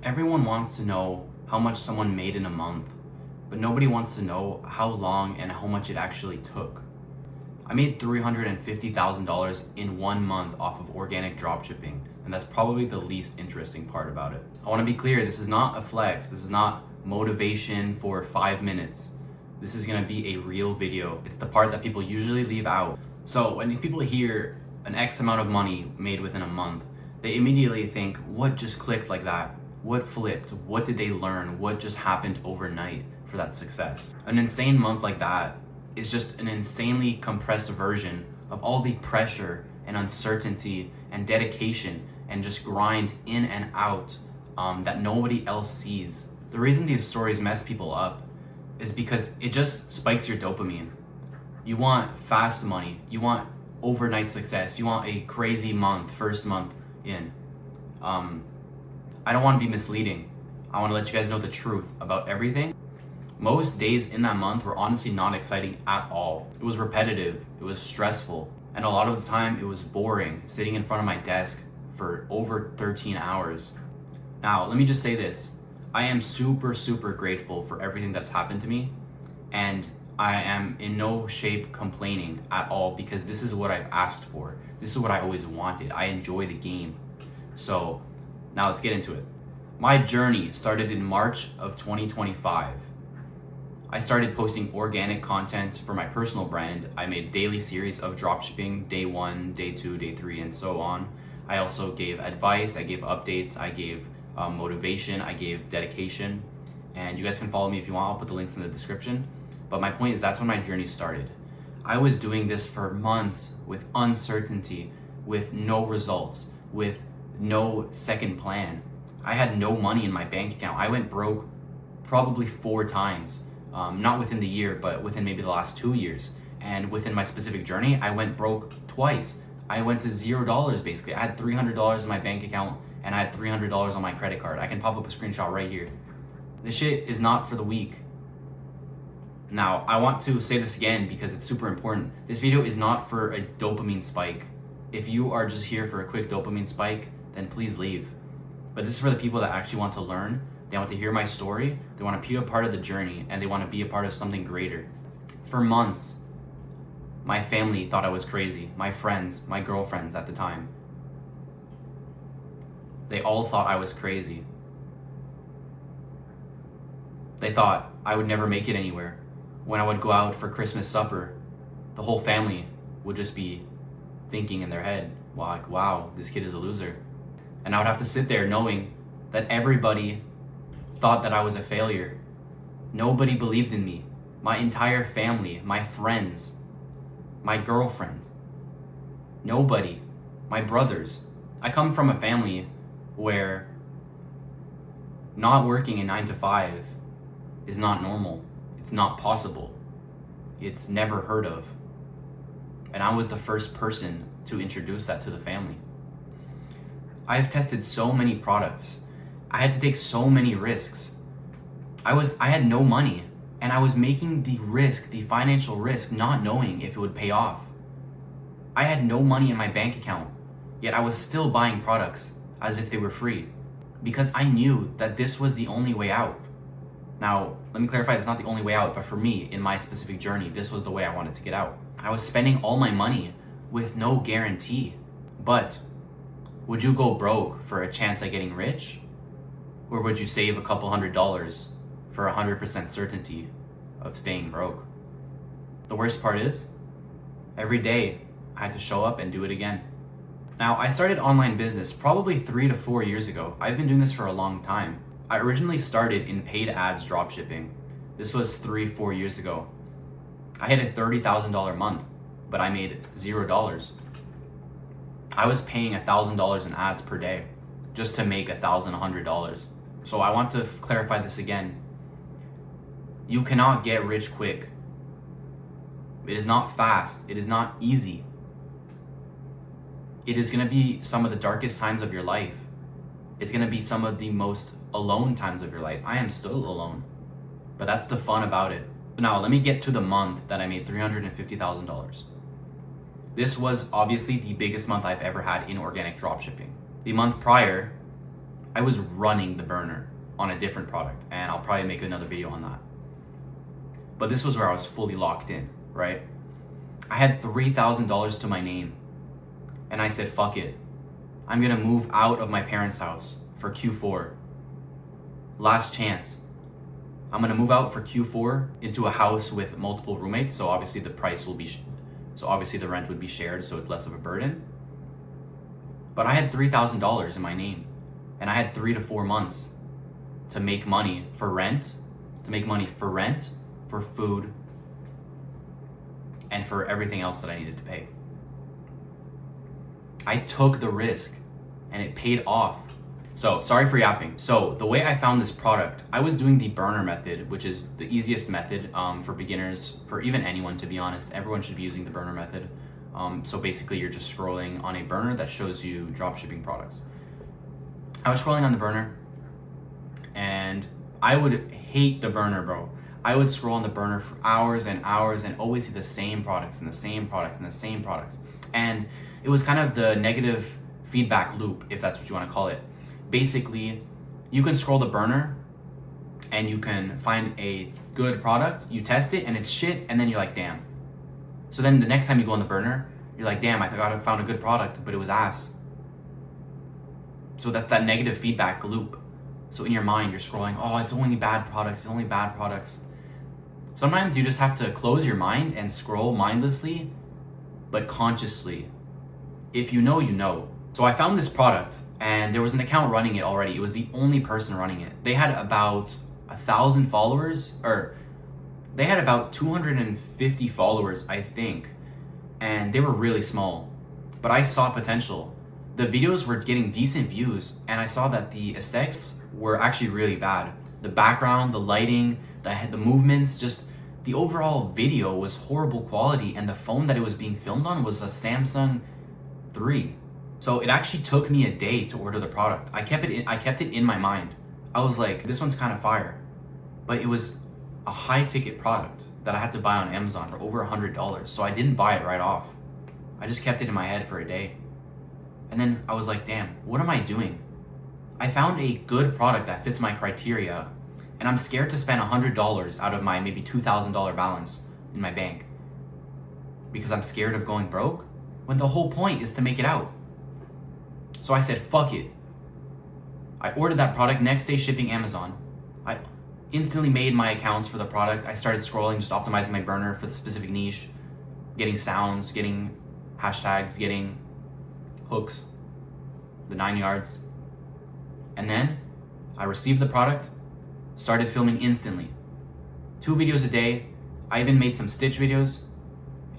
Everyone wants to know how much someone made in a month, but nobody wants to know how long and how much it actually took. I made $350,000 in 1 month off of organic dropshipping, and that's probably the least interesting part about it. I want to be clear, this is not a flex, this is not motivation for 5 minutes. This is going to be a real video. It's the part that people usually leave out. So when people hear an X amount of money made within a month, they immediately think, what just clicked like that? What flipped? What did they learn? What just happened overnight for that success? An insane month like that is just an insanely compressed version of all the pressure and uncertainty and dedication and just grind in and out that nobody else sees. The reason these stories mess people up is because it just spikes your dopamine. You want fast money, you want overnight success, you want a crazy month, first month in. I don't want to be misleading. I want to let you guys know the truth about everything. Most days in that month were honestly not exciting at all. It was repetitive, it was stressful, and a lot of the time it was boring, sitting in front of my desk for over 13 hours. Now, let me just say this. I am super grateful for everything that's happened to me, and I am in no shape complaining at all because this is what I've asked for. This is what I always wanted. I enjoy the game. So now let's get into it. My journey started in March of 2025. I started posting organic content for my personal brand. I made daily series of dropshipping, day 1, day 2, day 3, and so on. I also gave advice, I gave updates, I gave motivation, I gave dedication, and you guys can follow me if you want. I'll put the links in the description. But my point is, that's when my journey started. I was doing this for months with uncertainty, with no results, with no second plan. I had no money in my bank account. I went broke probably 4 times, not within the year, but within maybe the last 2 years. And within my specific journey, I went broke twice. I went to $0 basically. I had $300 in my bank account and I had $300 on my credit card. I can pop up a screenshot right here. This shit is not for the weak. Now, I want to say this again because it's super important. This video is not for a dopamine spike. If you are just here for a quick dopamine spike, then please leave. But this is for the people that actually want to learn. They want to hear my story. They want to be a part of the journey, and they want to be a part of something greater. For months, my family thought I was crazy. My friends, my girlfriends at the time. They all thought I was crazy. They thought I would never make it anywhere. When I would go out for Christmas supper, the whole family would just be thinking in their head, like, wow, this kid is a loser. And I would have to sit there knowing that everybody thought that I was a failure. Nobody believed in me. My entire family, my friends, my girlfriend, nobody, my brothers. I come from a family where not working a 9 to 5 is not normal. It's not possible. It's never heard of. And I was the first person to introduce that to the family. I've tested so many products. I had to take so many risks. I had no money, and I was making the risk, the financial risk, not knowing if it would pay off. I had no money in my bank account, yet I was still buying products as if they were free because I knew that this was the only way out. Now, let me clarify, it's not the only way out, but for me, in my specific journey, this was the way I wanted to get out. I was spending all my money with no guarantee. But would you go broke for a chance at getting rich? Or would you save a couple $100s for 100% certainty of staying broke? The worst part is, every day I had to show up and do it again. Now, I started online business probably 3 to 4 years ago. I've been doing this for a long time. I originally started in paid ads dropshipping. This was 3-4 years ago. I hit a $30,000 month, but I made $0. I was paying $1,000 in ads per day just to make $1,100. So I want to clarify this again. You cannot get rich quick. It is not fast. It is not easy. It is going to be some of the darkest times of your life. It's going to be some of the most alone times of your life. I am still alone, but that's the fun about it. Now, let me get to the month that I made $350,000. This was obviously the biggest month I've ever had in organic dropshipping. The month prior, I was running the burner on a different product, and I'll probably make another video on that. But this was where I was fully locked in, right? I had $3,000 to my name, and I said, fuck it. I'm gonna move out of my parents' house for Q4. Last chance. I'm gonna move out for Q4 into a house with multiple roommates, so obviously the rent would be shared, so it's less of a burden. But I had $3,000 in my name, and I had 3 to 4 months to make money for rent, for food, and for everything else that I needed to pay. I took the risk, and it paid off. So, sorry for yapping. So, the way I found this product, I was doing the burner method, which is the easiest method for beginners, for even anyone, to be honest. Everyone should be using the burner method. So basically, you're just scrolling on a burner that shows you dropshipping products. I was scrolling on the burner, and I would hate the burner, bro. I would scroll on the burner for hours and hours and always see the same products and the same products and the same products. And it was kind of the negative feedback loop, if that's what you want to call it. Basically, you can scroll the burner and you can find a good product, you test it and it's shit, and then you're like, damn. So then the next time you go on the burner, you're like, damn, I thought I found a good product, but it was ass. So that's that negative feedback loop. So in your mind, you're scrolling, oh, it's only bad products, it's only bad products. Sometimes you just have to close your mind and scroll mindlessly, but consciously. If you know, you know. So I found this product, and there was an account running it already. It was the only person running it. They had about 1,000 followers, or they had about 250 followers, I think. And they were really small, but I saw potential. The videos were getting decent views, and I saw that the aesthetics were actually really bad. The background, the lighting, the movements, just the overall video was horrible quality, and the phone that it was being filmed on was a Samsung 3. So it actually took me a day to order the product. I kept it in my mind. I was like, this one's kind of fire. But it was a high ticket product that I had to buy on Amazon for over $100. So I didn't buy it right off. I just kept it in my head for a day. And then I was like, damn, what am I doing? I found a good product that fits my criteria, and I'm scared to spend $100 out of my maybe $2,000 balance in my bank because I'm scared of going broke, when the whole point is to make it out. So I said, fuck it. I ordered that product, next day shipping Amazon. I instantly made my accounts for the product. I started scrolling, just optimizing my burner for the specific niche, getting sounds, getting hashtags, getting hooks, the 9 yards. And then I received the product, started filming instantly. 2 videos a day. I even made some stitch videos.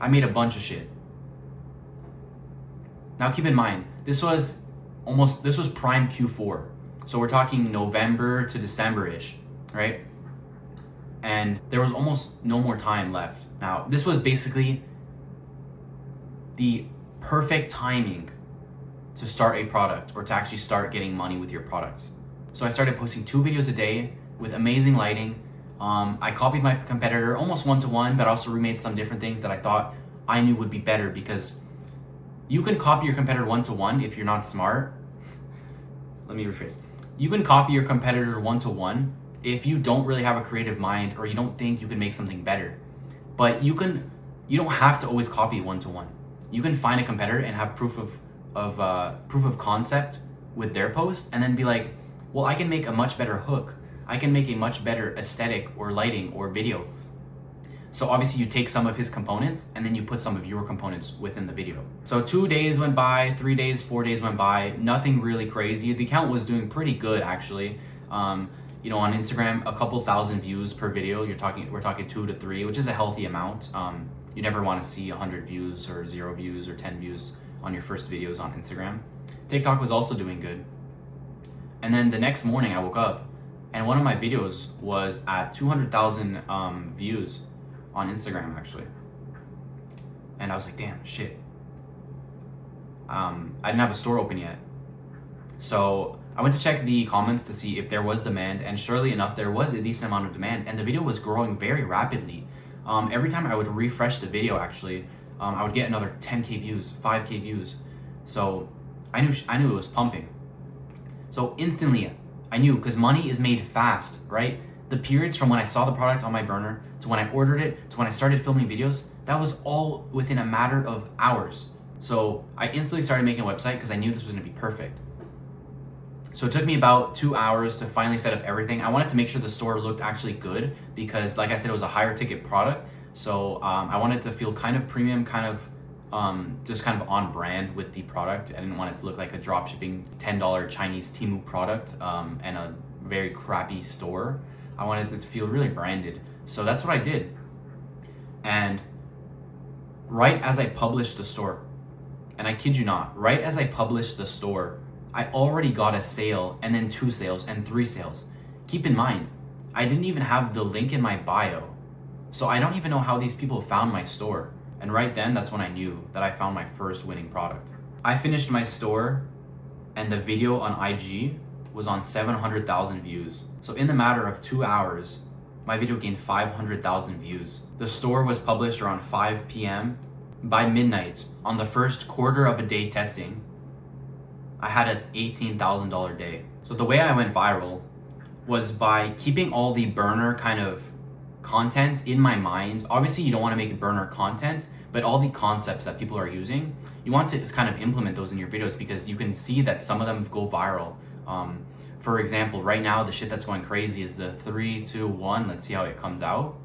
I made a bunch of shit. Now keep in mind, this was prime Q4. So we're talking November to December-ish, right? And there was almost no more time left. Now, this was basically the perfect timing to start a product, or to actually start getting money with your products. So I started posting 2 videos a day with amazing lighting. I copied my competitor almost one-to-one, but also remade some different things that I thought I knew would be better, because you can copy your competitor one-to-one if you're not smart. Let me rephrase. You can copy your competitor one-to-one if you don't really have a creative mind, or you don't think you can make something better. But you don't have to always copy one-to-one. You can find a competitor and have proof of concept with their post, and then be like, well, I can make a much better hook. I can make a much better aesthetic or lighting or video. So obviously you take some of his components and then you put some of your components within the video. So 2 days went by, 3 days, 4 days went by, nothing really crazy. The account was doing pretty good, actually. You know, on Instagram, a couple thousand views per video. We're talking 2 to 3, which is a healthy amount. You never want to see 100 views or 0 views or 10 views on your first videos on Instagram. TikTok was also doing good. And then the next morning I woke up and one of my videos was at 200,000 views on Instagram, actually. And I was like, damn, shit. I didn't have a store open yet. So I went to check the comments to see if there was demand, and surely enough, there was a decent amount of demand, and the video was growing very rapidly. Every time I would refresh the video, actually, I would get another 10K views, 5K views. So I knew it was pumping. So instantly, I knew, because money is made fast, right? The periods from when I saw the product on my burner to when I ordered it to when I started filming videos, that was all within a matter of hours. So I instantly started making a website because I knew this was gonna be perfect. So it took me about 2 hours to finally set up everything. I wanted to make sure the store looked actually good because, like I said, it was a higher ticket product. So I wanted to feel kind of premium, just kind of on brand with the product. I didn't want it to look like a dropshipping $10 Chinese Temu product and a very crappy store. I wanted it to feel really branded. So that's what I did. And right as I published the store, and I kid you not, right as I published the store, I already got a sale and then 2 sales and 3 sales. Keep in mind, I didn't even have the link in my bio. So I don't even know how these people found my store. And right then, that's when I knew that I found my first winning product. I finished my store and the video on IG was on 700,000 views. So in the matter of 2 hours, my video gained 500,000 views. The store was published around 5 p.m. By midnight, on the first quarter of a day testing, I had an $18,000 day. So the way I went viral was by keeping all the burner kind of content in my mind. Obviously, you don't want to make burner content, but all the concepts that people are using, you want to kind of implement those in your videos because you can see that some of them go viral. For example, right now, the shit that's going crazy is the 3, 2, 1. Let's see how it comes out.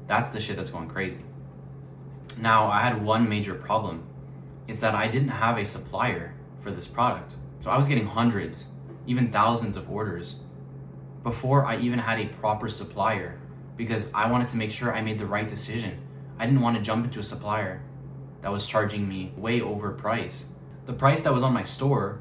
That's the shit that's going crazy. Now, I had one major problem. It's that I didn't have a supplier for this product. So I was getting hundreds, even thousands of orders before I even had a proper supplier because I wanted to make sure I made the right decision. I didn't want to jump into a supplier that was charging me way over price. The price that was on my store,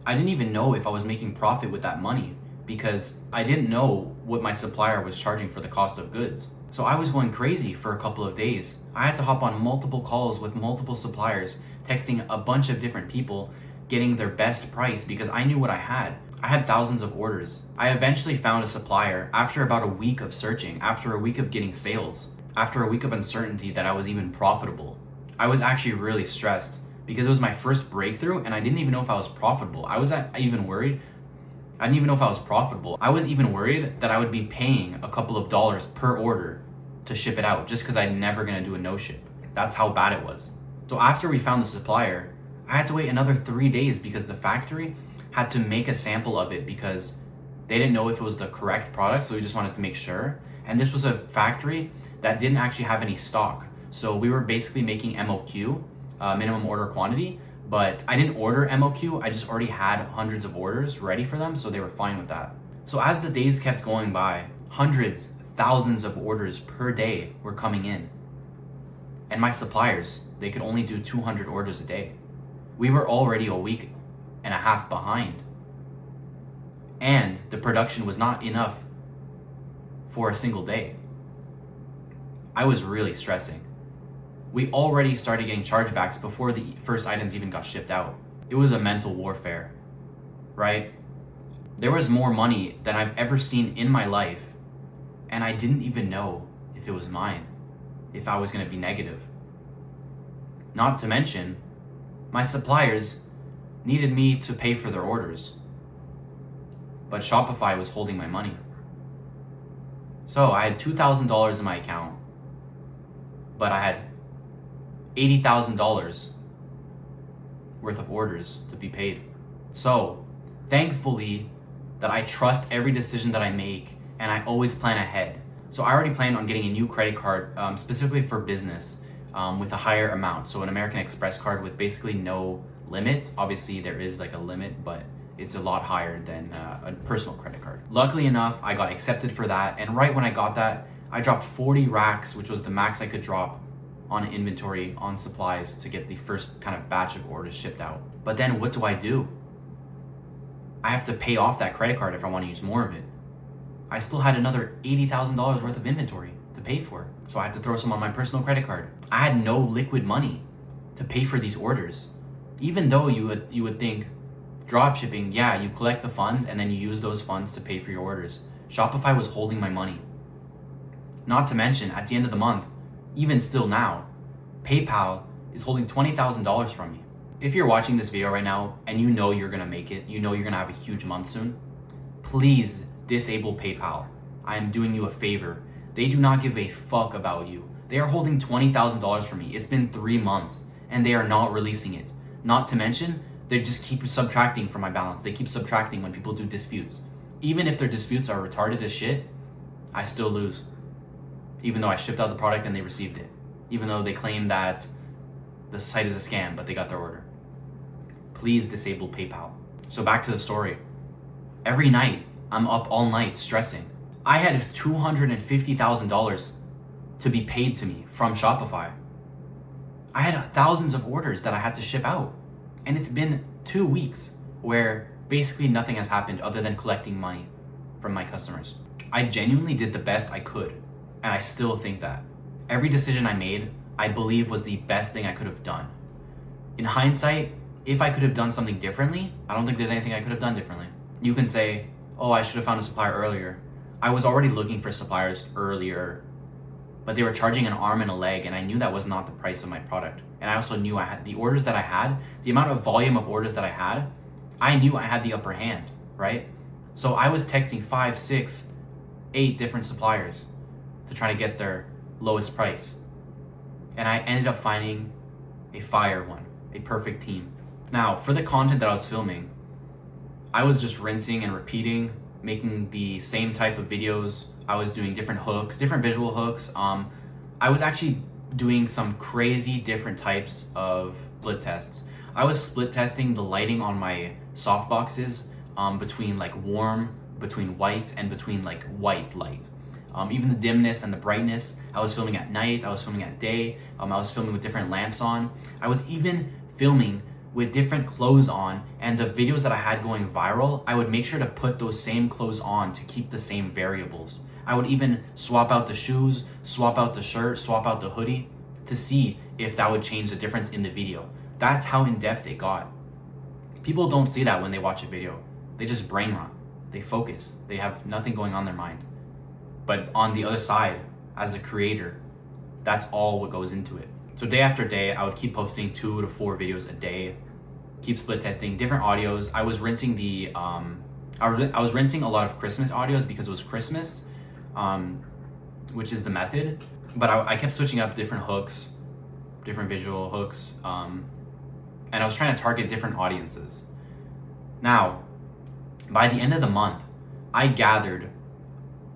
I didn't even know if I was making profit with that money because I didn't know what my supplier was charging for the cost of goods. So I was going crazy for a couple of days. I had to hop on multiple calls with multiple suppliers, texting a bunch of different people, getting their best price because I knew what I had. I had thousands of orders. I eventually found a supplier after about a week of searching, after a week of getting sales, after a week of uncertainty that I was even profitable. I was actually really stressed because it was my first breakthrough and I didn't even know if I was profitable. I didn't even know if I was profitable. I was even worried that I would be paying a couple of dollars per order to ship it out just because I'm never gonna do a no ship. That's how bad it was. So after we found the supplier, I had to wait another 3 days because the factory had to make a sample of it because they didn't know if it was the correct product, so we just wanted to make sure. And this was a factory that didn't actually have any stock. So we were basically making MOQ, minimum order quantity, but I didn't order MOQ, I just already had hundreds of orders ready for them, so they were fine with that. So as the days kept going by, hundreds, thousands of orders per day were coming in. And my suppliers, they could only do 200 orders a day. We were already a week and a half behind. And the production was not enough for a single day. I was really stressing. We already started getting chargebacks before the first items even got shipped out. It was a mental warfare, right? There was more money than I've ever seen in my life, and I didn't even know if it was mine, if I was gonna be negative. Not to mention, my suppliers needed me to pay for their orders, but Shopify was holding my money. So I had $2,000 in my account, but I had $80,000 worth of orders to be paid. So thankfully that I trust every decision that I make and I always plan ahead. So I already planned on getting a new credit card specifically for business with a higher amount. So an American Express card with basically no limit. Obviously there is like a limit, but it's a lot higher than a personal credit card. Luckily enough, I got accepted for that. And right when I got that, I dropped 40 racks, which was the max I could drop on inventory, on supplies to get the first kind of batch of orders shipped out. But then what do? I have to pay off that credit card if I want to use more of it. I still had another $80,000 worth of inventory to pay for. So I had to throw some on my personal credit card. I had no liquid money to pay for these orders. Even though you would think dropshipping, yeah, you collect the funds and then you use those funds to pay for your orders. Shopify was holding my money. Not to mention, at the end of the month, even still now, PayPal is holding $20,000 from me. If you're watching this video right now and you know you're gonna make it, you know you're gonna have a huge month soon, please disable PayPal. I am doing you a favor. They do not give a fuck about you. They are holding $20,000 from me. It's been 3 months and they are not releasing it. Not to mention, they just keep subtracting from my balance. They keep subtracting when people do disputes. Even if their disputes are retarded as shit, I still lose. Even though I shipped out the product and they received it. Even though they claim that the site is a scam, but they got their order. Please disable PayPal. So back to the story. Every night, I'm up all night stressing. I had $250,000 to be paid to me from Shopify. I had thousands of orders that I had to ship out. And it's been 2 weeks where basically nothing has happened other than collecting money from my customers. I genuinely did the best I could, and I still think that. Every decision I made, I believe was the best thing I could have done. In hindsight, if I could have done something differently, I don't think there's anything I could have done differently. You can say, oh, I should have found a supplier earlier. I was already looking for suppliers earlier, but they were charging an arm and a leg, and I knew that was not the price of my product. And I also knew I had the orders that I had, the amount of volume of orders that I had, I knew I had the upper hand, right? So I was texting 5, 6, 8 different suppliers to try to get their lowest price. And I ended up finding a fire one, a perfect team. Now, for the content that I was filming, I was just rinsing and repeating, making the same type of videos. I was doing different hooks, different visual hooks. I was actually doing some crazy different types of split tests. I was split testing the lighting on my soft boxes between like warm, between white, and between like white light. Even the dimness and the brightness. I was filming at night, I was filming at day, I was filming with different lamps on. I was even filming with different clothes on, and the videos that I had going viral, I would make sure to put those same clothes on to keep the same variables. I would even swap out the shoes, swap out the shirt, swap out the hoodie to see if that would change the difference in the video. That's how in-depth it got. People don't see that when they watch a video. They just brain rot. They focus. They have nothing going on in their mind. But on the other side, as a creator, that's all what goes into it. So day after day, I would keep posting 2 to 4 videos a day, keep split testing different audios. I was rinsing I was rinsing a lot of Christmas audios because it was Christmas, which is the method. But I kept switching up different hooks, different visual hooks, and I was trying to target different audiences. Now, by the end of the month, I gathered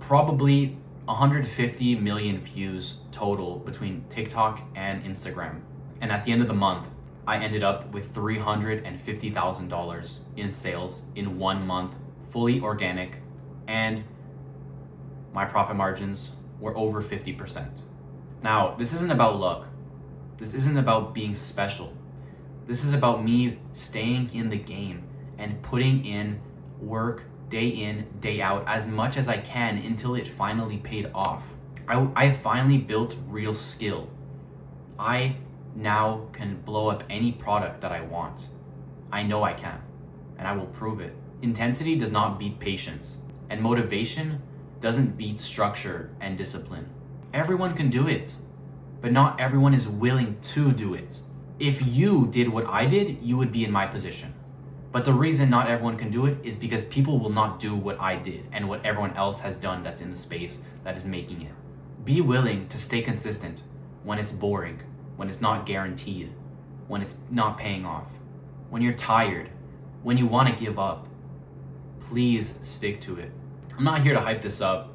probably 150 million views total between TikTok and Instagram. And at the end of the month, I ended up with $350,000 in sales in 1 month, fully organic, and my profit margins were over 50%. Now, this isn't about luck. This isn't about being special. This is about me staying in the game and putting in work day in, day out, as much as I can until it finally paid off. I finally built real skill. I now can blow up any product that I want. I know I can, and I will prove it. Intensity does not beat patience, and motivation doesn't beat structure and discipline. Everyone can do it, but not everyone is willing to do it. If you did what I did, you would be in my position. But the reason not everyone can do it is because people will not do what I did and what everyone else has done that's in the space that is making it. Be willing to stay consistent when it's boring, when it's not guaranteed, when it's not paying off, when you're tired, when you want to give up. Please stick to it. I'm not here to hype this up,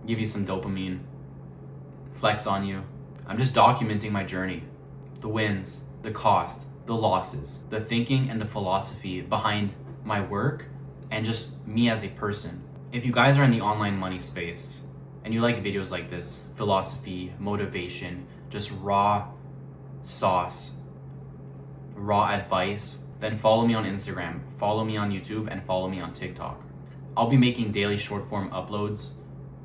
give you some dopamine, flex on you. I'm just documenting my journey, the wins, the cost, the losses, the thinking and the philosophy behind my work, and just me as a person. If you guys are in the online money space and you like videos like this, philosophy, motivation, just raw sauce, raw advice, then follow me on Instagram, follow me on YouTube, and follow me on TikTok. I'll be making daily short form uploads,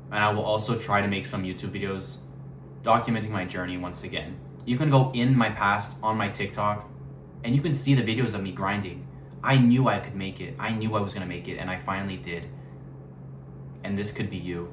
and I will also try to make some YouTube videos documenting my journey once again. You can go in my past on my TikTok and you can see the videos of me grinding. I knew I could make it. I knew I was gonna make it, and I finally did. And this could be you.